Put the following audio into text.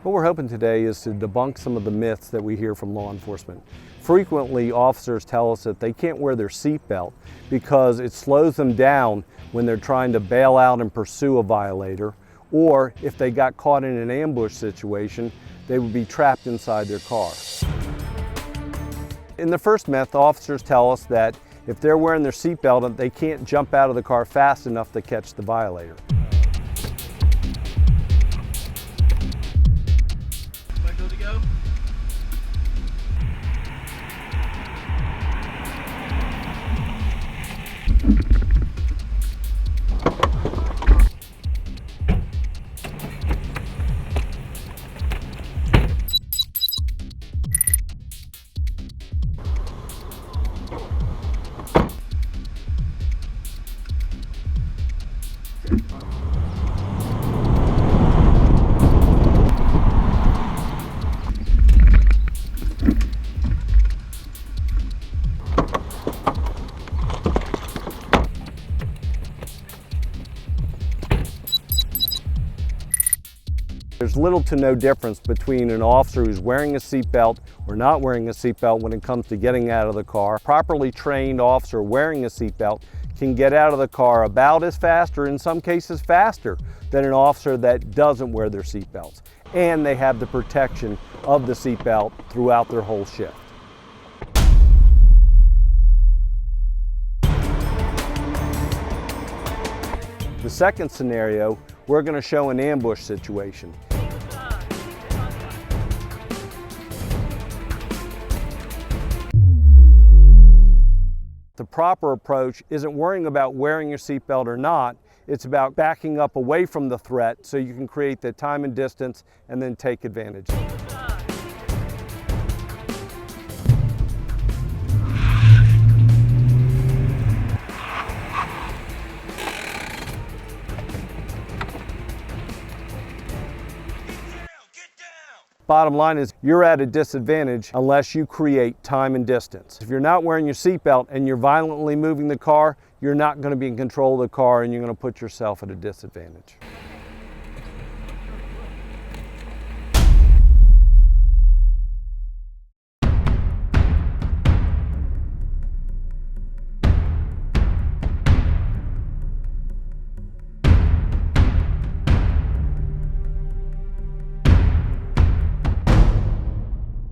What we're hoping today is to debunk some of the myths that we hear from law enforcement. Frequently, officers tell us that they can't wear their seatbelt because it slows them down when they're trying to bail out and pursue a violator, or if they got caught in an ambush situation, they would be trapped inside their car. In the first myth, officers tell us that if they're wearing their seatbelt, they can't jump out of the car fast enough to catch the violator. Good to go? There's little to no difference between an officer who's wearing a seatbelt or not wearing a seatbelt when it comes to getting out of the car. A properly trained officer wearing a seatbelt can get out of the car about as fast, or in some cases faster, than an officer that doesn't wear their seatbelts. And they have the protection of the seatbelt throughout their whole shift. The second scenario, we're going to show an ambush situation. The proper approach isn't worrying about wearing your seatbelt or not, it's about backing up away from the threat so you can create the time and distance and then take advantage. Bottom line is you're at a disadvantage unless you create time and distance. If you're not wearing your seatbelt and you're violently moving the car, you're not going to be in control of the car and you're going to put yourself at a disadvantage.